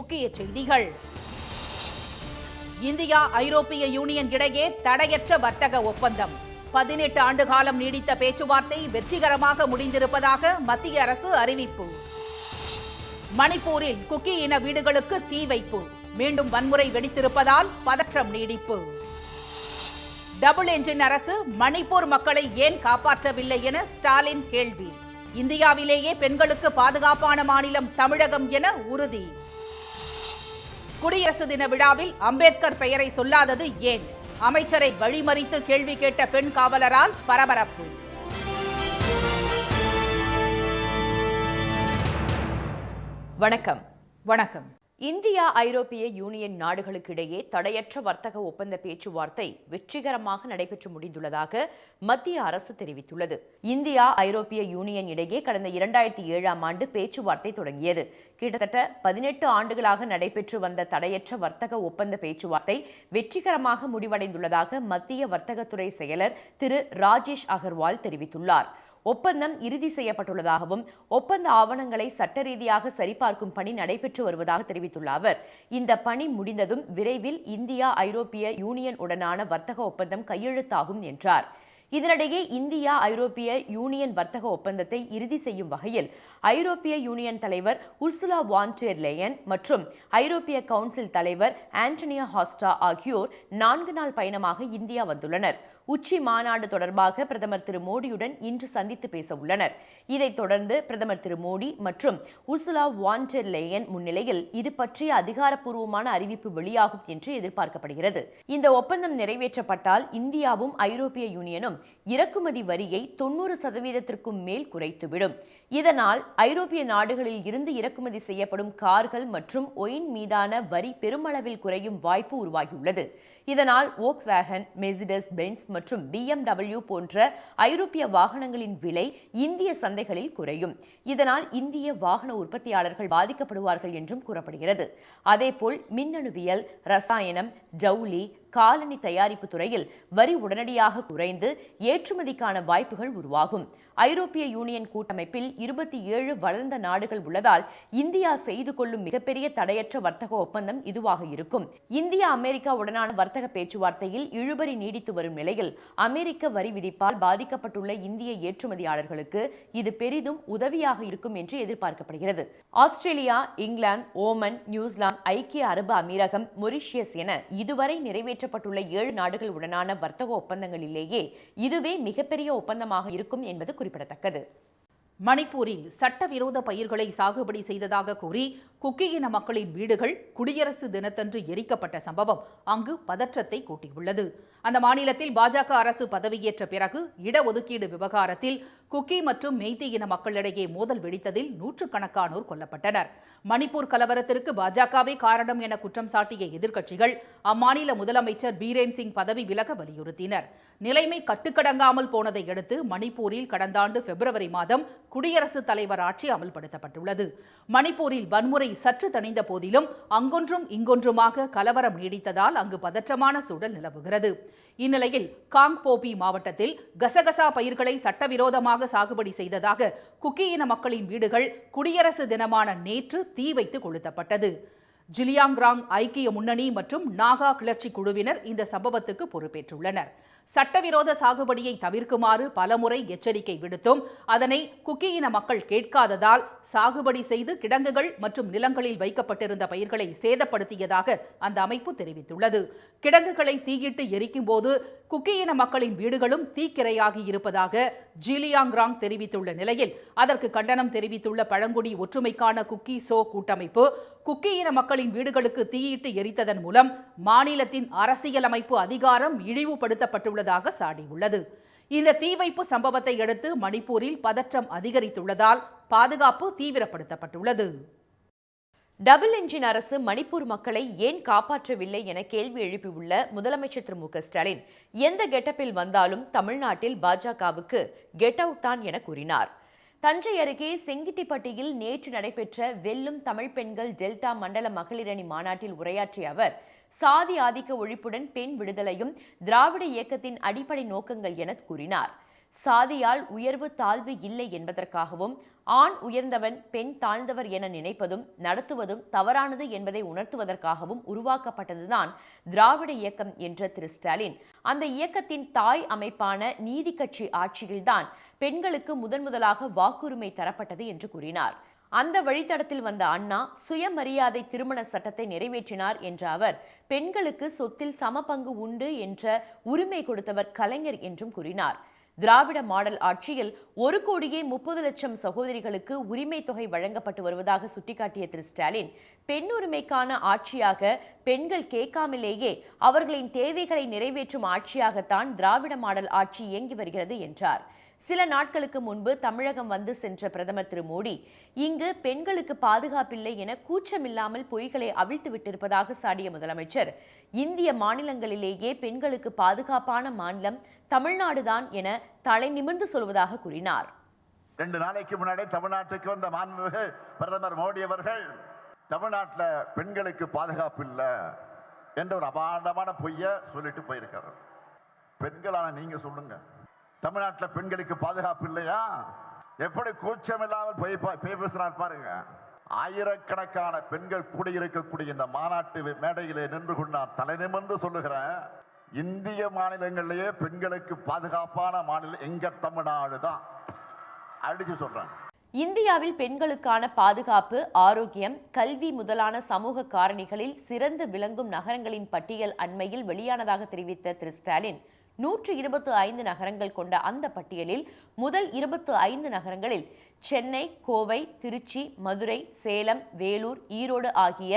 முக்கிய செய்திகள். இந்தியா ஐரோப்பிய யூனியன் இடையே தடையற்ற வர்த்தக ஒப்பந்தம். 18 ஆண்டு காலம் நீடித்த பேச்சுவார்த்தை வெற்றிகரமாக முடிந்திருப்பதாக மத்திய அரசு அறிவிப்பு. மணிப்பூரில் குக்கி இன வீடுகளுக்கு தீ வைப்பு. மீண்டும் வன்முறை வெடித்திருப்பதால் பதற்றம் நீடிப்பு. டபுள் என்ஜின் அரசு மணிப்பூர் மக்களை ஏன் காப்பாற்றவில்லை என ஸ்டாலின் கேள்வி. இந்தியாவிலேயே பெண்களுக்கு பாதுகாப்பான மாநிலம் தமிழகம் என உறுதி. குடியரசு தின விழாவில் அம்பேத்கர் பெயரை சொல்லாதது ஏன்? அமைச்சரை வழிமறித்து கேள்வி கேட்ட பெண் காவலரால் பரபரப்பு. வணக்கம். வணக்கம். இந்தியா ஐரோப்பிய யூனியன் நாடுகளுக்கு இடையே தடையற்ற வர்த்தக ஒப்பந்த பேச்சுவார்த்தை வெற்றிகரமாக நடைபெற்று முடிந்துள்ளதாக மத்திய அரசு தெரிவித்துள்ளது. இந்தியா ஐரோப்பிய யூனியன் இடையே கடந்த 2007ஆம் ஆண்டு பேச்சுவார்த்தை தொடங்கியது. கிட்டத்தட்ட 18 ஆண்டுகளாக நடைபெற்று வந்த தடையற்ற வர்த்தக ஒப்பந்த பேச்சுவார்த்தை வெற்றிகரமாக முடிவடைந்துள்ளதாக மத்திய வர்த்தகத்துறை செயலர் திரு ராஜேஷ் அகர்வால் தெரிவித்துள்ளார். ஒப்பந்தம் இறுதி செய்யப்பட்டுள்ளதாகவும் ஒப்பந்த ஆவணங்களை சட்ட ரீதியாக சரிபார்க்கும் பணி நடைபெற்று வருவதாக தெரிவித்துள்ள அவர், இந்த பணி முடிந்ததும் விரைவில் இந்தியா ஐரோப்பிய யூனியன் உடனான வர்த்தக ஒப்பந்தம் கையெழுத்தாகும் என்றார். இதனிடையே இந்தியா ஐரோப்பிய யூனியன் வர்த்தக ஒப்பந்தத்தை இறுதி செய்யும் வகையில் ஐரோப்பிய யூனியன் தலைவர் உர்சுலா வான் டெர் லேயன் மற்றும் ஐரோப்பிய கவுன்சில் தலைவர் ஆண்டனியோ ஹாஸ்டா ஆகியோர் 4 நாள் பயணமாக இந்தியா வந்துள்ளனர். உச்சி மாநாடு தொடர்பாக பிரதமர் திரு மோடியுடன் இன்று சந்தித்து பேச உள்ளனர். இதைத் தொடர்ந்து பிரதமர் திரு மோடி மற்றும் உர்சுலா வான் டெர் லேயன் முன்னிலையில் இது பற்றிய அதிகாரப்பூர்வமான அறிவிப்பு வெளியாகும் என்று எதிர்பார்க்கப்படுகிறது. இந்த ஒப்பந்தம் நிறைவேற்றப்பட்டால் இந்தியாவும் ஐரோப்பிய யூனியனும் இறக்குமதி வரியை 90% மேல் குறைத்துவிடும். இதனால் ஐரோப்பிய நாடுகளில் இருந்து இறக்குமதி செய்யப்படும் கார்கள் மற்றும் ஒயின் மீதான வரி பெருமளவில் குறையும் வாய்ப்பு உருவாகியுள்ளது. இதனால் வோக்ஸ்வேகன், மெர்சிடஸ் பென்ஸ் மற்றும் BMW போன்ற ஐரோப்பிய வாகனங்களின் விலை இந்திய சந்தைகளில் குறையும். இதனால் இந்திய வாகன உற்பத்தியாளர்கள் பாதிக்கப்படுவார்கள் என்றும் கூறப்படுகிறது. அதேபோல் மின்னணுவியல், ரசாயனம், ஜவுளி, காலணி தயாரிப்பு துறையில் வரி உடனடியாக குறைந்து ஏற்றுமதிக்கான வாய்ப்புகள் உருவாகும். ஐரோப்பிய யூனியன் கூட்டமைப்பில் 27 வளர்ந்த நாடுகள் உள்ளதால் இந்தியா செய்து கொள்ளும் மிகப்பெரிய தடையற்ற வர்த்தக ஒப்பந்தம் இதுவாக இருக்கும். இந்தியா அமெரிக்கா உடனான வர்த்தக பேச்சுவார்த்தையில் இழுபறி நீடித்து வரும் நிலையில் அமெரிக்க வரி விதிப்பால் பாதிக்கப்பட்டுள்ள இந்திய ஏற்றுமதியாளர்களுக்கு இது பெரிதும் உதவியாக இருக்கும் என்று எதிர்பார்க்கப்படுகிறது. ஆஸ்திரேலியா, இங்கிலாந்து, ஓமன், நியூசிலாந்து, ஐக்கிய அரபு அமீரகம், மொரிஷியஸ் என இதுவரை நிறைவேற்றப்பட்டுள்ள 7 நாடுகள் உடனான வர்த்தக ஒப்பந்தங்களிலேயே இதுவே மிகப்பெரிய ஒப்பந்தமாக இருக்கும் என்பது குறிப்பிடத்தக்கது. மணிப்பூரில் சட்டவிரோத பயிர்களை சாகுபடி செய்ததாக கூறி குக்கி இன மக்களின் வீடுகள் குடியரசு தினத்தன்று எரிக்கப்பட்ட சம்பவம் அங்கு பதற்றத்தை கூட்டியுள்ளது. அந்த மாநிலத்தில் பாஜக அரசு பதவியேற்ற பிறகு இடஒதுக்கீடு விவகாரத்தில் குக்கி மற்றும் மெய்தி இன மக்களிடையே மோதல் வெடித்ததில் நூற்றுக்கணக்கானோர் கொல்லப்பட்டனர். மணிப்பூர் கலவரத்திற்கு பாஜகவே காரணம் என குற்றம் சாட்டிய எதிர்க்கட்சிகள் அம்மாநில முதலமைச்சர் பீரேன் சிங் பதவி விலக வலியுறுத்தினர். நிலைமை கட்டுக்கடங்காமல் போனதை அடுத்து மணிப்பூரில் கடந்த ஆண்டு பிப்ரவரி மாதம் குடியரசுத் தலைவர் ஆட்சி அமல்படுத்தப்பட்டுள்ளது. மணிப்பூரில் வன்முறை சற்று தணிந்த போதிலும் அங்கொன்றும் இங்கொன்றுமாக கலவரம் நீடித்ததால் அங்கு பதற்றமான சூழல் நிலவுகிறது. இந்நிலையில் காங்போபி மாவட்டத்தில் கசகசா பயிர்களை சட்டவிரோதமாக சாகுபடி செய்ததாக குக்கி இன மக்களின் வீடுகள் குடியரசு தினமான நேற்று தீ வைத்து கொளுத்தப்பட்டது. ஜிலியாங்ராங் ஐக்கிய முன்னணி மற்றும் நாகா கிளர்ச்சி குழுவினர் இந்த சம்பவத்துக்கு பொறுப்பேற்றுள்ளனர். சட்டவிரோத சாகுபடியை தவிர்க்குமாறு பலமுறை எச்சரிக்கை விடுத்தும் அதனை குக்கி இன மக்கள் கேட்காததால் சாகுபடி செய்து கிடங்குகள் மற்றும் நிலங்களில் வைக்கப்பட்டிருந்த பயிர்களை சேதப்படுத்தியதாக அந்த அமைப்பு தெரிவித்துள்ளது. கிடங்குகளை தீயிட்டு எரிக்கும் போது குக்கி இன மக்களின் வீடுகளும் தீக்கிரையாகி இருப்பதாக ஜிலியாங்ராங் தெரிவித்துள்ள நிலையில் அதற்கு கண்டனம் தெரிவித்துள்ள பழங்குடி ஒற்றுமைக்கான குக்கி சோ கூட்டமைப்பு குக்கி இன மக்களின் வீடுகளுக்கு தீயிட்டு எரித்ததன் மூலம் மாநிலத்தின் அரசியலமைப்பு அதிகாரம் இழிவுபடுத்தப்பட்டுள்ளதாக சாடியுள்ளது. இந்த தீ வைப்பு சம்பவத்தை அடுத்து மணிப்பூரில் பதற்றம் அதிகரித்துள்ளதால் பாதுகாப்பு தீவிரப்படுத்தப்பட்டுள்ளது. டபுள் என்ஜின் அரசு மணிப்பூர் மக்களை ஏன் காப்பாற்றவில்லை என கேள்வி எழுப்பியுள்ள முதலமைச்சர் திரு மு க ஸ்டாலின், எந்த கெட்டப்பில் வந்தாலும் தமிழ்நாட்டில் பாஜகவுக்கு கெட் அவுட் தான் என கூறினார். தஞ்சை அருகே செங்கிட்டிப்பட்டியில் நேற்று நடைபெற்ற வெல்லும் தமிழ் பெண்கள் டெல்டா மண்டல மகளிரணி மாநாட்டில் உரையாற்றிய அவர், சாதி ஆதிக்க ஒழிப்புடன் பெண் விடுதலையும் திராவிட இயக்கத்தின் அடிப்படை நோக்கங்கள் என கூறினார். சாதியால் உயர்வு தாழ்வு இல்லை என்பதற்காகவும் ஆண் உயர்ந்தவன் பெண் தாழ்ந்தவர் என நினைப்பதும் நடத்துவதும் தவறானது என்பதை உணர்த்துவதற்காகவும் உருவாக்கப்பட்டதுதான் திராவிட இயக்கம் என்ற திரு ஸ்டாலின் அந்த இயக்கத்தின் தாய் அமைப்பான நீதி கட்சி ஆட்சியில்தான் பெண்களுக்கு முதன்முதலாக வாக்குரிமை தரப்பட்டது என்று கூறினார். அந்த வழித்தடத்தில் வந்த அண்ணா சுயமரியாதை திருமண சட்டத்தை நிறைவேற்றினார் என்ற அவர் பெண்களுக்கு சொத்தில் சமபங்கு உண்டு என்ற உரிமை கொடுத்தவர் கலைஞர் என்றும் கூறினார். திராவிட மாடல் ஆட்சியில் 1,30,00,000 சகோதரிகளுக்கு உரிமை தொகை வழங்கப்பட்டு வருவதாக சுட்டிக்காட்டிய திரு ஸ்டாலின் பெண் உரிமைக்கான ஆட்சியாக பெண்கள் கேட்காமலேயே அவர்களின் தேவைகளை நிறைவேற்றும் ஆட்சியாகத்தான் திராவிட மாடல் ஆட்சி இயங்கி வருகிறது என்றார். சில நாட்களுக்கு முன்பு தமிழகம் வந்து சென்ற பிரதமர் திரு மோடி இங்கு பெண்களுக்கு பாதுகாப்பில்லை என கூச்சமில்லாமல் பொய்களை அவிழ்த்து விட்டிருப்பதாக சாடிய முதலமைச்சர் இந்திய மாநிலங்களிலேயே பெண்களுக்கு பாதுகாப்பான மாநிலம் தமிழ்நாடுதான் என தலை நிமிர்ந்து சொல்வதாக கூறினார். 2 நாளைக்கு முன்னாடி தமிழ்நாட்டுக்கு வந்த மாண்புமிகு பிரதமர் மோடி அவர்கள் தமிழ்நாட்டில் பெண்களுக்கு பாதுகாப்பு இல்லை என்ற ஒரு அபாண்டமான பொய்யை சொல்லிட்டு போயிருக்காரு. பெண்களான நீங்க சொல்லுங்க, தமிழ்நாட்டில் பெண்களுக்கு பாதுகாப்பு இல்லையா? எப்படி கூச்சம் இல்லாமல் போய் பேசுறார் பாருங்க. ஆயிரக்கணக்கான பெண்கள் கூடியிருக்கக்கூடிய இந்த மாநாட்டு மேடையிலே நின்று கொண்டு நான் தலை நிமிர்ந்து சொல்லுகிறேன், இந்திய மாநிலங்களிலேயே பெண்களுக்கு பாதுகாப்பான மாநிலம் எங்க தமிழ்நாடு தான் அடிச்சு சொல்றேன். இந்தியாவில் பெண்களுக்கான பாதுகாப்பு, ஆரோக்கியம், கல்வி முதலான சமூக காரணிகளில் சிறந்து விளங்கும் நகரங்களின் பட்டியல் அண்மையில் வெளியானதாக தெரிவித்த திரு ஸ்டாலின் 125 நகரங்கள் கொண்ட அந்த பட்டியலில் முதல் 25 நகரங்களில் சென்னை, கோவை, திருச்சி, மதுரை, சேலம், வேலூர், ஈரோடு ஆகிய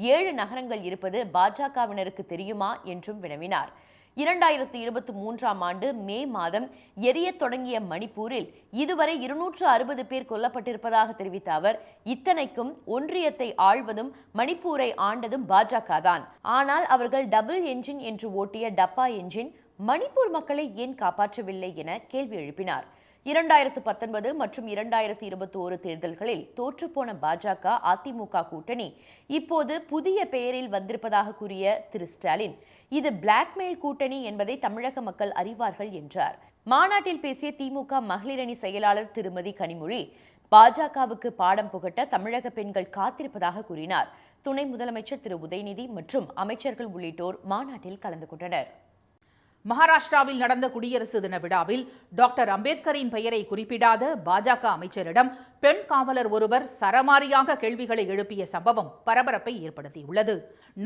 7 நகரங்கள் இருப்பது பாஜகவினருக்கு தெரியுமா என்றும் வினவினார். 2023ஆம் ஆண்டு மே மாதம் எரியத் தொடங்கிய மணிப்பூரில் இதுவரை 260 பேர் கொல்லப்பட்டிருப்பதாக தெரிவித்த அவர் இத்தனைக்கும் ஒன்றியத்தை ஆள்வதும் மணிப்பூரை ஆண்டதும் பாஜக தான். ஆனால் அவர்கள் டபுள் என்ஜின் என்று ஓட்டிய டப்பா என்ஜின் மணிப்பூர் மக்களை ஏன் காப்பாற்றவில்லை என கேள்வி எழுப்பினார். 2019 மற்றும் 2021 தேர்தல்களில் தோற்றுப்போன பாஜக அதிமுக கூட்டணி இப்போது புதிய பெயரில் வந்திருப்பதாக கூறிய திரு ஸ்டாலின் இது பிளாக்மெயில் கூட்டணி என்பதை தமிழக மக்கள் அறிவார்கள் என்றார். மாநாட்டில் பேசிய திமுக மகளிரணி செயலாளர் திருமதி கனிமொழி பாஜகவுக்கு பாடம் புகட்ட தமிழக பெண்கள் காத்திருப்பதாக கூறினார். துணை முதலமைச்சர் திரு உதயநிதி மற்றும் அமைச்சர்கள் உள்ளிட்டோர் மாநாட்டில் கலந்து கொண்டனர். மகாராஷ்டிராவில் நடந்த குடியரசு தின விழாவில் டாக்டர் அம்பேத்கரின் பெயரை குறிப்பிடாத பாஜக அமைச்சரிடம் பெண் காவலர் ஒருவர் சரமாரியாக கேள்விகளை எழுப்பிய சம்பவம் பரபரப்பை ஏற்படுத்தியுள்ளது.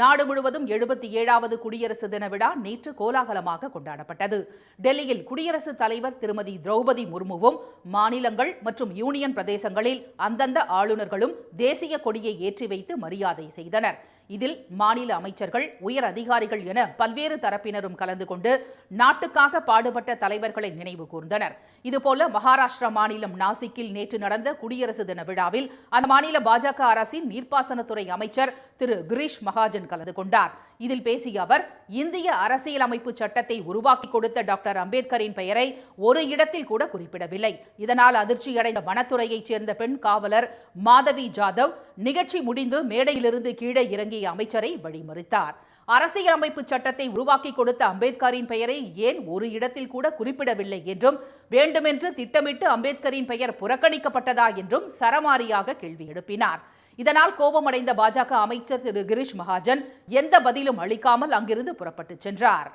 நாடு முழுவதும் 77வது குடியரசு தின விழா நேற்று கோலாகலமாக கொண்டாடப்பட்டது. டெல்லியில் குடியரசுத் தலைவர் திருமதி திரௌபதி முர்முவும் மாநிலங்கள் மற்றும் யூனியன் பிரதேசங்களில் அந்தந்த ஆளுநர்களும் தேசிய கொடியை ஏற்றி வைத்து மரியாதை செய்தனர். இதில் மாநில அமைச்சர்கள், உயர் அதிகாரிகள் என பல்வேறு தரப்பினரும் கலந்து கொண்டு நாட்டுக்காக பாடுபட்ட தலைவர்களை நினைவு கூர்ந்தனர். இதுபோல மகாராஷ்டிரா மாநிலம் நாசிக்கில் நேற்று நடந்த குடியரசு தின விழாவில் அந்த மாநில பாஜக அரசின் நீர்ப்பாசனத்துறை அமைச்சர் திரு கிரீஷ் மகாஜன் கலந்து கொண்டார். இதில் பேசிய அவர் இந்திய அரசியலமைப்பு சட்டத்தை உருவாக்கி கொடுத்த டாக்டர் அம்பேத்கரின் பெயரை ஒரு இடத்தில் கூட குறிப்பிடவில்லை. இதனால் அதிர்ச்சியடைந்த வனத்துறையைச் சேர்ந்த பெண் காவலர் மாதவி ஜாதவ் நிகழ்ச்சி முடிந்து மேடையிலிருந்து கீழே இறங்கிய அமைச்சரை வழிமறித்தார். அரசியலமைப்பு சட்டத்தை உருவாக்கி கொடுத்த அம்பேத்கரின் பெயரை ஏன் ஒரு இடத்தில் கூட குறிப்பிடவில்லை என்றும் வேண்டுமென்று திட்டமிட்டு அம்பேத்கரின் பெயர் புறக்கணிக்கப்பட்டதா என்றும் சரமாரியாக கேள்வி எழுப்பினார். இதனால் கோபமடைந்த பாஜக அமைச்சர் திரு கிரீஷ் மகாஜன் எந்த பதிலும் அளிக்காமல் அங்கிருந்து புறப்பட்டு சென்றார்.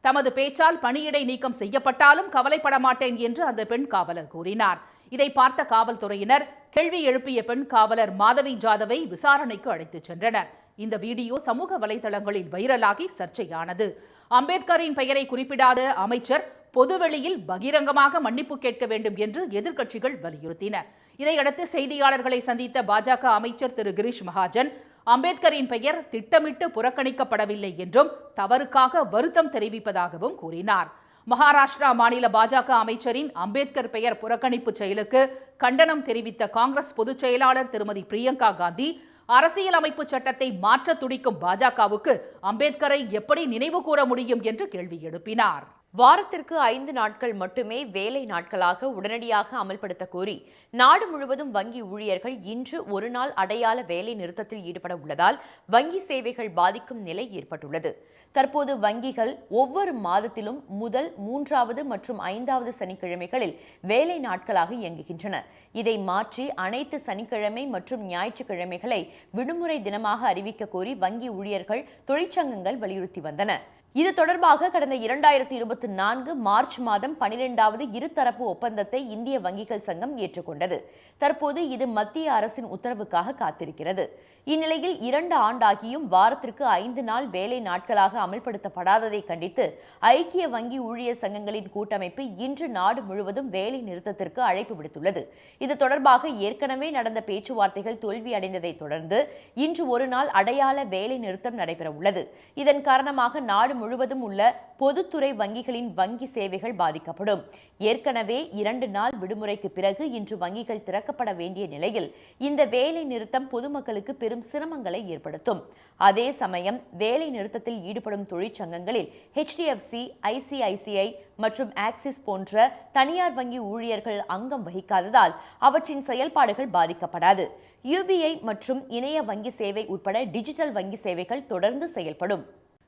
தமது பேச்சால் பணியிடை நீக்கம் செய்யப்பட்டாலும் கவலைப்பட மாட்டேன் என்று அந்த பெண் காவலர் கூறினார். இதை பார்த்த காவல்துறையினர் கேள்வி எழுப்பிய பெண் காவலர் மாதவி ஜாதவை விசாரணைக்கு அழைத்துச் சென்றனர். இந்த வீடியோ சமூக வலைதளங்களில் வைரலாகி சர்ச்சையானது. அம்பேத்கரின் பெயரை குறிப்பிடாத அமைச்சர் பொதுவெளியில் பகிரங்கமாக மன்னிப்பு கேட்க வேண்டும் என்று எதிர்க்கட்சிகள் வலியுறுத்தின. இதையடுத்து செய்தியாளர்களை சந்தித்த பாஜக அமைச்சர் திரு கிரீஷ் மகாஜன் அம்பேத்கரின் பெயர் திட்டமிட்டு புறக்கணிக்கப்படவில்லை என்றும் தவறுக்காக வருத்தம் தெரிவிப்பதாகவும் கூறினார். மகாராஷ்டிரா மாநில பாஜக அமைச்சரின் அம்பேத்கர் பெயர் புறக்கணிப்பு செயலுக்கு கண்டனம் தெரிவித்த காங்கிரஸ் பொதுச் செயலாளர் திருமதி பிரியங்கா காந்தி அரசியலமைப்பு சட்டத்தை மாற்ற துடிக்கும் பாஜகவுக்கு அம்பேத்கரை எப்படி நினைவு கூற முடியும் என்று கேள்வி எழுப்பினார். வாரத்திற்கு 5 நாட்கள் மட்டுமே வேலை நாட்களாக உடனடியாக அமல்படுத்த கோரி நாடு முழுவதும் வங்கி ஊழியர்கள் இன்று ஒரு நாள் அடையாள வேலை நிறுத்தத்தில் ஈடுபட உள்ளதால் வங்கி சேவைகள் பாதிக்கும் நிலை ஏற்பட்டுள்ளது. தற்போது வங்கிகள் ஒவ்வொரு மாதத்திலும் முதல் 3வது மற்றும் 5வது சனிக்கிழமைகளில் வேலை நாட்களாக இயங்குகின்றன. இதை மாற்றி அனைத்து சனிக்கிழமை மற்றும் ஞாயிற்றுக்கிழமைகளை விடுமுறை தினமாக அறிவிக்க கோரி வங்கி ஊழியர்கள் தொழிற்சங்கங்கள் வலியுறுத்தி வந்தன. இது தொடர்பாக கடந்த 2024 மார்ச் மாதம் 12வது இருதரப்பு ஒப்பந்தத்தை இந்திய வங்கிகள் சங்கம் ஏற்றுக்கொண்டது. தற்போது இது மத்திய அரசின் உத்தரவுக்காக காத்திருக்கிறது. இந்நிலையில் 2 ஆண்டாகியும் வாரத்திற்கு 5 நாள் வேலை நாட்களாக அமல்படுத்தப்படாததை கண்டித்து ஐக்கிய வங்கி ஊழியர் சங்கங்களின் கூட்டமைப்பு இன்று நாடு முழுவதும் வேலை நிறுத்தத்திற்கு அழைப்பு விடுத்துள்ளது. இது தொடர்பாக ஏற்கனவே நடந்த பேச்சுவார்த்தைகள் தோல்வியடைந்ததை தொடர்ந்து இன்று ஒரு நாள் அடையாள வேலை நிறுத்தம் நடைபெற உள்ளது. இதன் காரணமாக நாடு முழுவதும் உள்ள பொதுத்துறை வங்கிகளின் வங்கி சேவைகள் பாதிக்கப்படும். ஏற்கனவே 2 நாள் விடுமுறைக்கு பிறகு இன்று வங்கிகள் திறக்கப்பட வேண்டிய நிலையில் இந்த வேலை நிறுத்தம் பொதுமக்களுக்கு பெரும் சிரமங்களை ஏற்படுத்தும். அதே சமயம் வேலை நிறுத்தத்தில் ஈடுபடும் தொழிற்சங்கங்களில் HDFC, ICICI மற்றும் ஆக்சிஸ் போன்ற தனியார் வங்கி ஊழியர்கள் அங்கம் வகிக்காததால் அவற்றின் செயல்பாடுகள் பாதிக்கப்படாது. UBI மற்றும் இணைய வங்கி சேவை உட்பட டிஜிட்டல் வங்கி சேவைகள் தொடர்ந்து செயல்படும்.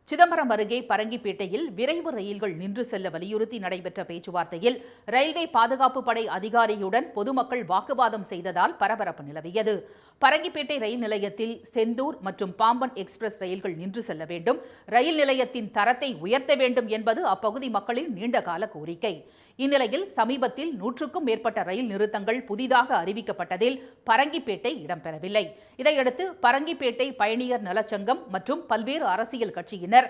சிதம்பரம் அருகே பரங்கிப்பேட்டையில் விரைவு ரயில்கள் நின்று செல்ல வலியுறுத்தி நடைபெற்ற பேச்சுவார்த்தையில் ரயில்வே பாதுகாப்பு படை அதிகாரியுடன் பொதுமக்கள் வாக்குவாதம் செய்ததால் பரபரப்பு நிலவியது. பரங்கிப்பேட்டை ரயில் நிலையத்தில் செந்தூர் மற்றும் பாம்பன் எக்ஸ்பிரஸ் ரயில்கள் நின்று செல்ல வேண்டும், ரயில் நிலையத்தின் தரத்தை உயர்த்த வேண்டும் என்பது அப்பகுதி மக்களின் நீண்டகால கோரிக்கை. இந்நிலையில் சமீபத்தில் 100க்கும் மேற்பட்ட ரயில் நிறுத்தங்கள் புதிதாக அறிவிக்கப்பட்டதில் பரங்கிப்பேட்டை இடம்பெறவில்லை. இதையடுத்து பரங்கிப்பேட்டை பயணியர் நலச்சங்கம் மற்றும் பல்வேறு அரசியல் கட்சியினர்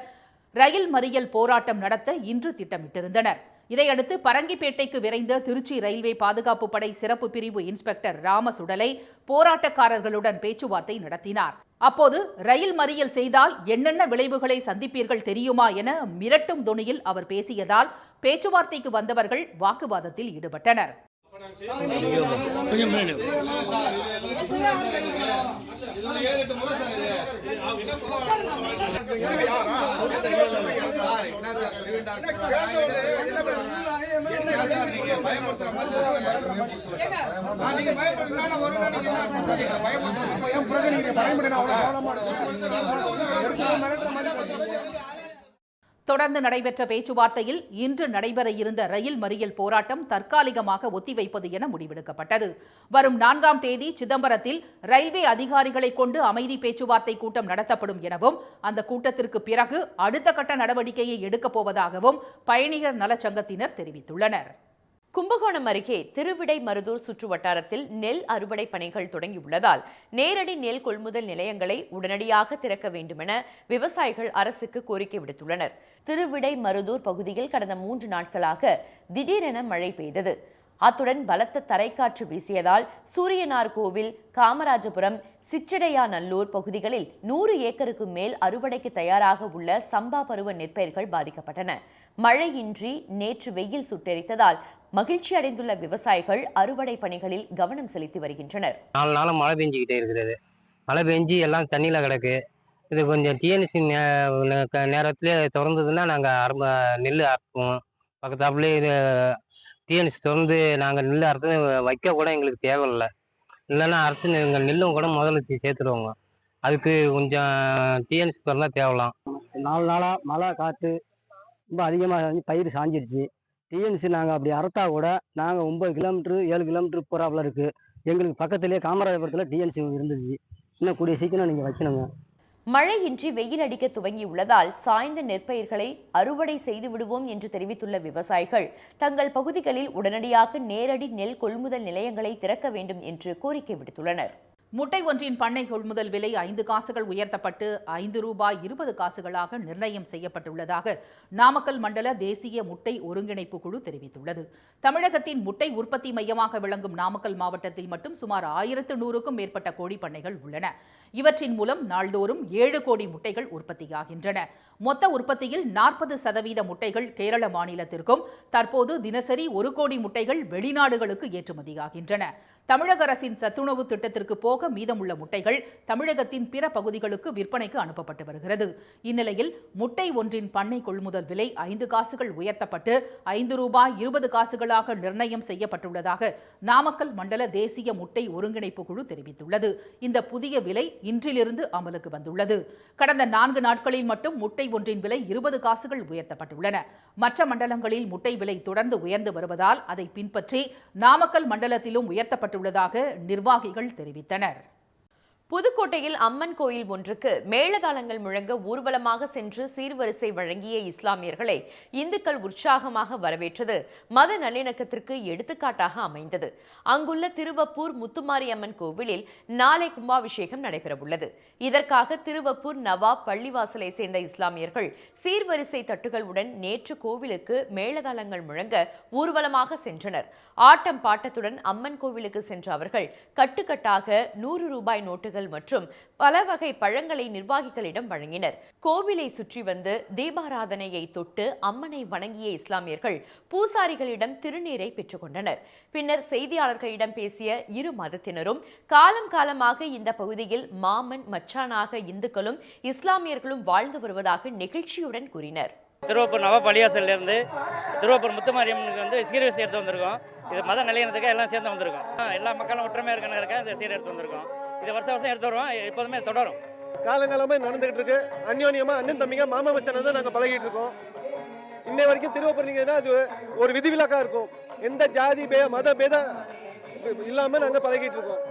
ரயில் மறியல் போராட்டம் நடத்த இன்று திட்டமிட்டிருந்தனர். இதையடுத்து பரங்கிப்பேட்டைக்கு விரைந்த திருச்சி ரயில்வே பாதுகாப்பு படை சிறப்பு பிரிவு இன்ஸ்பெக்டர் ராமசுடலை போராட்டக்காரர்களுடன் பேச்சுவார்த்தை நடத்தினார். அப்போது ரயில் மறியல் செய்தால் என்னென்ன விளைவுகளை சந்திப்பீர்கள் தெரியுமா என மிரட்டும் தொனியில் அவர் பேசியதால் பேச்சுவார்த்தைக்கு வந்தவர்கள் வாக்குவாதத்தில் ஈடுபட்டனர். தொடர்ந்து நடைபெற்ற பேச்சுவார்த்தையில் இன்று நடைபெற இருந்த ரயில் மறியல் போராட்டம் தற்காலிகமாக ஒத்திவைப்பது என முடிவெடுக்கப்பட்டது. வரும் 4ஆம் தேதி சிதம்பரத்தில் ரயில்வே அதிகாரிகளை கொண்டு அமைதி பேச்சுவார்த்தை கூட்டம் நடத்தப்படும் எனவும் அந்த கூட்டத்திற்கு பிறகு அடுத்த கட்ட நடவடிக்கையை எடுக்கப் போவதாகவும் பயணியர் நலச்சங்கத்தினர் தெரிவித்துள்ளனர். கும்பகோணம் அருகே திருவிடைமருதூர் சுற்று வட்டாரத்தில் நெல் அறுவடை பணிகள் தொடங்கியுள்ளதால் நேரடி நெல் கொள்முதல் நிலையங்களை உடனடியாக திறக்க வேண்டுமென விவசாயிகள் அரசுக்கு கோரிக்கை விடுத்துள்ளனர். திருவிடைமருதூர் பகுதியில் கடந்த 3 நாட்களாக திடீரென மழை பெய்தது. அத்துடன் பலத்த தரைக்காற்று வீசியதால் சூரியனார் கோவில், காமராஜபுரம், சிற்றடையாநல்லூர் பகுதிகளில் 100 ஏக்கருக்கு மேல் அறுவடைக்கு தயாராக உள்ள சம்பா பருவ நெற்பயிர்கள் பாதிக்கப்பட்டன. மழையின்றி நேற்று வெயில் சுட்டெரித்ததால் மகிழ்ச்சி அடைந்துள்ள விவசாயிகள் அறுவடை பணிகளில் கவனம் செலுத்தி வருகின்றனர். 4 நாளா மழை பெஞ்சிக்கிட்டே இருக்குது. மழை பெஞ்சு எல்லாம் தண்ணியில் கிடக்கு. இது கொஞ்சம் டிஎன்சி நேரத்திலே திறந்ததுன்னா நாங்கள் நெல் அறுப்போம். பக்கத்தாப்புலேயே இது டிஎன்சி திறந்து நாங்கள் நெல் அறுத்து வைக்க கூட எங்களுக்கு தேவையில்லை. இல்லைன்னா அறுத்து எங்கள் நெல்லும் கூட முதல்ல சேர்த்துடுவோங்க. அதுக்கு கொஞ்சம் டிஎன்சி திறந்தா தேவலாம். 4 நாளாக மழை காற்று ரொம்ப அதிகமாக பயிர் சாஞ்சிருச்சு. டிஎன்சி நாங்கள் அப்படி அறுத்தா கூட நாங்கள் 9 கிலோமீட்டர் 7 கிலோமீட்டர் போகிறாப்புல இருக்குது. எங்களுக்கு பக்கத்துலேயே காமராஜபுரத்தில் டிஎன்சி இருந்துச்சு. இன்னும் கூடிய சீக்கிரம் நீங்கள் வைக்கணுங்க. மழையின்றி வெயில் அடிக்க துவங்கியுள்ளதால் சாய்ந்த நெற்பயிர்களை அறுவடை செய்து விடுவோம் என்று தெரிவித்துள்ள விவசாயிகள் தங்கள் பகுதிகளில் உடனடியாக நேரடி நெல் கொள்முதல் நிலையங்களை திறக்க வேண்டும் என்று கோரிக்கை விடுத்துள்ளனர். முட்டை ஒன்றின் பண்ணை கொள்முதல் விலை 5 காசுகள் உயர்த்தப்பட்டு ₹5 நிர்ணயம் செய்யப்பட்டுள்ளதாக நாமக்கல் மண்டல தேசிய முட்டை ஒருங்கிணைப்பு குழு தெரிவித்துள்ளது. தமிழகத்தின் முட்டை உற்பத்தி மையமாக விளங்கும் நாமக்கல் மாவட்டத்தில் மட்டும் சுமார் 1100க்கும் மேற்பட்ட கோழி பண்ணைகள் உள்ளன. இவற்றின் மூலம் நாள்தோறும் 7 கோடி முட்டைகள் உற்பத்தியாகின்றன. மொத்த உற்பத்தியில் 40% முட்டைகள் கேரள மாநிலத்திற்கும், தற்போது தினசரி 1 கோடி முட்டைகள் வெளிநாடுகளுக்கு ஏற்றுமதியாகின்றன. தமிழக அரசின் சத்துணவு திட்டத்திற்கு போக மீதமுள்ள முட்டைகள் தமிழகத்தின் பிற பகுதிகளுக்கு விற்பனைக்கு அனுப்பப்பட்டு வருகிறது. இந்நிலையில் முட்டை ஒன்றின் பண்ணை கொள்முதல் விலை 5 காசுகள் உயர்த்தப்பட்டு ₹5.20 நிர்ணயம் செய்யப்பட்டுள்ளதாக நாமக்கல் மண்டல தேசிய முட்டை ஒருங்கிணைப்பு குழு தெரிவித்துள்ளது. இந்த புதிய விலை இன்றிலிருந்து அமலுக்கு வந்துள்ளது. கடந்த 4 நாட்களில் மட்டும் முட்டை ஒன்றின் விலை 20 காசுகள் உயர்த்தப்பட்டுள்ளன. மற்ற மண்டலங்களில் முட்டை விலை தொடர்ந்து உயர்ந்து வருவதால் அதை பின்பற்றி நாமக்கல் மண்டலத்திலும் உயர்த்தப்பட்டுள்ளதாக நிர்வாகிகள் தெரிவித்தனர். புதுக்கோட்டையில் அம்மன் கோயில் ஒன்றுக்கு மேளதாளங்கள் முழங்க ஊர்வலமாக சென்று சீர்வரிசை வழங்கிய இஸ்லாமியர்களை இந்துக்கள் உற்சாகமாக வரவேற்றது மத நல்லிணக்கத்திற்கு எடுத்துக்காட்டாக அமைந்தது. அங்குள்ள திருவப்பூர் முத்துமாரியம்மன் கோவிலில் நாளை கும்பாபிஷேகம் நடைபெறவுள்ளது. இதற்காக திருவப்பூர் நவாப் பள்ளிவாசலை சேர்ந்த இஸ்லாமியர்கள் சீர்வரிசை தட்டுகளுடன் நேற்று கோவிலுக்கு மேளதாளங்கள் முழங்க ஊர்வலமாக சென்றனர். ஆட்டம் பாட்டத்துடன் அம்மன் கோவிலுக்கு சென்ற அவர்கள் கட்டுக்கட்டாக ₹100 நோட்டுகள் மற்றும் பல வகை பழங்களை நிர்வாகிகளிடம் வழங்கினர். கோவிலை சுற்றி வந்து தீபாராதனையை தொட்டு அம்மனை வணங்கிய இஸ்லாமியர்கள் பூசாரிகளிடம் திருநீரை பெற்றுக்கொண்டனர். பின்னர் செய்தியாளர்களிடம் பேசிய இரு மதத்தினரும் காலம் காலமாக இந்த பகுதியில் மாமன் மச்சானாக இந்துக்களும் இஸ்லாமியர்களும் வாழ்ந்து வருவதாக நெகிழ்ச்சியுடன் கூறினர். திருவப்பூர் நவ பள்ளிவாசல்லேருந்து திருவப்பூர் முத்துமாரியம்மனுக்கு வந்து சீர்வரிசை எடுத்து வந்திருக்கோம். இது மத நிலையினத்துக்காக எல்லாம் சேர்ந்து வந்திருக்கோம். எல்லா மக்களும் ஒற்றுமையாக இருக்கணுங்கிறதுக்காக இந்த சீர் எடுத்து வந்திருக்கோம். இது வருஷம் எடுத்து வருவோம், எப்போதுமே தொடரும். காலங்காலமாக நடந்துகிட்டு இருக்கு. அந்யோன்யமாக அண்ணன் தம்பிங்க மாமா மச்சான தான் நாங்கள் பழகிட்டு இருக்கோம். இன்னை வரைக்கும் திருவப்பூர் நீங்கன்னா அது ஒரு விதிவிலக்காக இருக்கும். எந்த ஜாதி மத பேதம் இல்லாமல் நாங்கள் பழகிட்டு இருக்கோம்.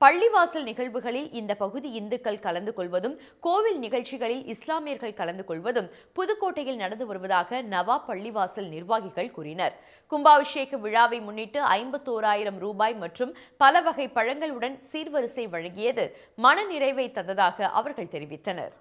பள்ளிவாசல் நிகழ்வுகளில் இந்த பகுதி இந்துக்கள் கலந்து கொள்வதும் கோவில் நிகழ்ச்சிகளில் இஸ்லாமியர்கள் கலந்து கொள்வதும் புதுக்கோட்டையில் நடந்து வருவதாக நவாப் பள்ளிவாசல் நிர்வாகிகள் கூறினர். கும்பாபிஷேக விழாவை முன்னிட்டு ₹51,000 மற்றும் பல வகை பழங்களுடன் சீர்வரிசை வழங்கியது மனநிறைவை தந்ததாக அவர்கள் தெரிவித்தனர்.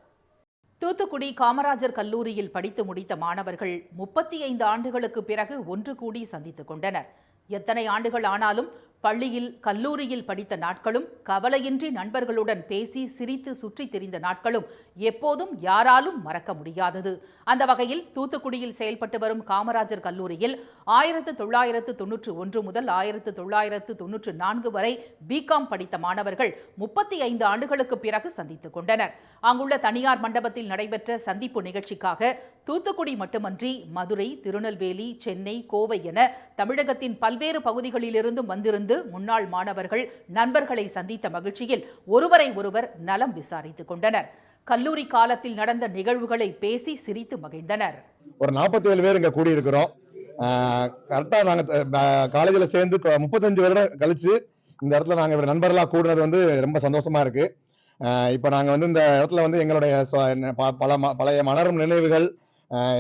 தூத்துக்குடி காமராஜர் கல்லூரியில் படித்து முடித்த மாணவர்கள் 35 ஆண்டுகளுக்கு பிறகு ஒன்று கூடி சந்தித்துக் கொண்டனர். எத்தனை ஆண்டுகள் ஆனாலும் பள்ளியில் கல்லூரியில் படித்த நாட்களும் கவலையின்றி நண்பர்களுடன் பேசி சிரித்து சுற்றி திரிந்த நாட்களும் எப்போதும் யாராலும் மறக்க முடியாதது. அந்த வகையில் தூத்துக்குடியில் செயல்பட்டு வரும் காமராஜர் கல்லூரியில் 1991 முதல் 1994 வரை பிகாம் படித்த மாணவர்கள் 35 ஆண்டுகளுக்கு பிறகு சந்தித்துக் கொண்டனர். அங்குள்ள தனியார் மண்டபத்தில் நடைபெற்ற சந்திப்பு நிகழ்ச்சிக்காக தூத்துக்குடி மட்டுமன்றி மதுரை, திருநெல்வேலி, சென்னை, கோவை என தமிழகத்தின் பல்வேறு பகுதிகளிலிருந்தும் வந்திருந்த முன்னாள் மாணவர்கள் நண்பர்களை சந்தித்த மகிழ்ச்சியில் ஒருவரை ஒருவர் நலம் விசாரித்துக் கொண்டனர். கல்லூரி காலத்தில் நடந்த நிகழ்வுகளை பேசி சிரித்து மகிழ்ந்தனர். ஒரு 47 பேர் இங்க கூடி இருக்கிறோம். கரெக்டா நாங்க காலேஜில் சேர்ந்து 35 வருடம் கழிச்சு இந்த இடத்துல நாங்க நண்பர்களா கூடுறது வந்து ரொம்ப சந்தோஷமா இருக்கு. இப்ப நாங்க வந்து இந்த இடத்துல வந்து எங்களுடைய பழைய மலரும் நினைவுகள்,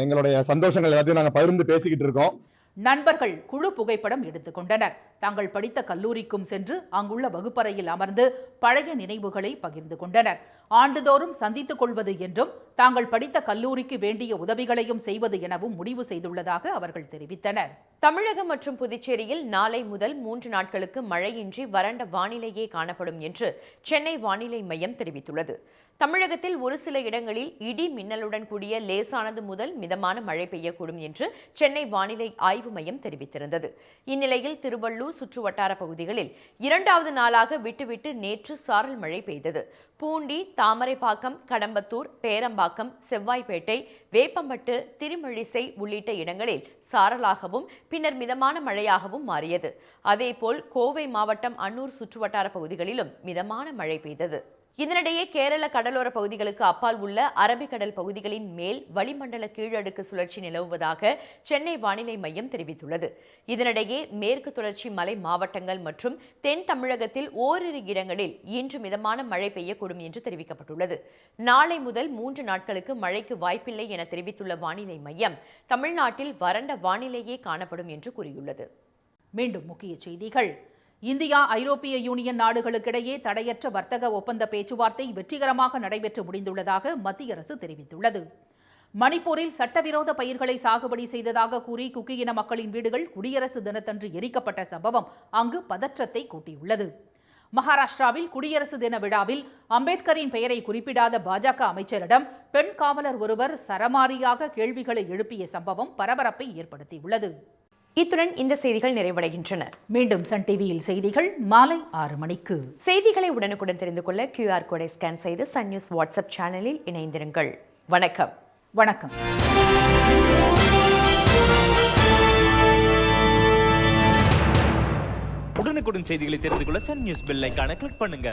எங்களுடைய சந்தோஷங்கள் எல்லாத்தையும் நாங்க பகிர்ந்து பேசிக்கிட்டு இருக்கோம். நண்பர்கள் குழு புகைப்படம் எடுத்துக் கொண்டனர். தாங்கள் படித்த கல்லூரிக்கும் சென்று அங்குள்ள வகுப்பறையில் அமர்ந்து பழைய நினைவுகளை பகிர்ந்து கொண்டனர். ஆண்டுதோறும் சந்தித்துக் கொள்வது என்றும் தாங்கள் படித்த கல்லூரிக்கு வேண்டிய உதவிகளையும் செய்வது எனவும் முடிவு செய்துள்ளதாக அவர்கள் தெரிவித்தனர். தமிழகம் மற்றும் புதுச்சேரியில் நாளை முதல் 3 நாட்களுக்கு மழையின்றி வறண்ட வானிலையே காணப்படும் என்று சென்னை வானிலை மையம் தெரிவித்துள்ளது. தமிழகத்தில் ஒரு சில இடங்களில் இடி மின்னலுடன் கூடிய லேசானது முதல் மிதமான மழை பெய்யக்கூடும் என்று சென்னை வானிலை ஆய்வு மையம் தெரிவித்திருந்தது. இந்நிலையில் திருவள்ளூர் சுற்றுவட்டார பகுதிகளில் 2வது நாளாக விட்டுவிட்டு நேற்று சாரல் மழை பெய்தது. பூண்டி, தாமரைப்பாக்கம், கடம்பத்தூர், பேரம்பாக்கம், செவ்வாய்ப்பேட்டை, வேப்பம்பட்டு, திருமழிசை உள்ளிட்ட இடங்களில் சாரலாகவும் பின்னர் மிதமான மழையாகவும் மாறியது. அதேபோல் கோவை மாவட்டம் அன்னூர் சுற்றுவட்டார பகுதிகளிலும் மிதமான மழை பெய்தது. இதனிடையே கேரள கடலோர பகுதிகளுக்கு அப்பால் உள்ள அரபிக்கடல் பகுதிகளின் மேல் வளிமண்டல கீழடுக்கு சுழற்சி நிலவுவதாக சென்னை வானிலை மையம் தெரிவித்துள்ளது. இதனிடையே மேற்கு தொடர்ச்சி மலை மாவட்டங்கள் மற்றும் தென் தமிழகத்தில் ஓரிரு இடங்களில் இன்று மிதமான மழை பெய்யக்கூடும் என்று தெரிவிக்கப்பட்டுள்ளது. நாளை முதல் 3 நாட்களுக்கு மழைக்கு வாய்ப்பில்லை என தெரிவித்துள்ள வானிலை மையம் தமிழ்நாட்டில் வறண்ட வானிலையே காணப்படும் என்று கூறியுள்ளது. மீண்டும் முக்கிய செய்திகள். இந்தியா ஐரோப்பிய யூனியன் நாடுகளுக்கிடையே தடையற்ற வர்த்தக ஒப்பந்த பேச்சுவார்த்தை வெற்றிகரமாக நடைபெற்று முடிந்துள்ளதாக மத்திய அரசு தெரிவித்துள்ளது. மணிப்பூரில் சட்டவிரோத பயிர்களை சாகுபடி செய்ததாக கூறி குக்கி இன மக்களின் வீடுகள் குடியரசு தினத்தன்று எரிக்கப்பட்ட சம்பவம் அங்கு பதற்றத்தை கூட்டியுள்ளது. மகாராஷ்டிராவில் குடியரசு தின விழாவில் அம்பேத்கரின் பெயரை குறிப்பிடாத பாஜக அமைச்சரிடம் பெண் காவலர் ஒருவர் சரமாரியாக கேள்விகளை எழுப்பிய சம்பவம் பரபரப்பை ஏற்படுத்தியுள்ளது. இத்துடன் இந்த செய்திகள் நிறைவடைகின்றன. மீண்டும் சன் டிவியில் செய்திகள் மாலை 6 மணிக்கு. செய்திகளை உடனுக்குடன் தெரிந்து கொள்ள QR கோடை ஸ்கேன் செய்து சன் நியூஸ் வாட்ஸ்அப் சேனலில் இணைந்திருங்கள். வணக்கம். வணக்கம். உடனுக்குடன் செய்திகளை தெரிந்து கொள்ள சன் நியூஸ் பெல் ஐகானை கிளிக் பண்ணுங்க.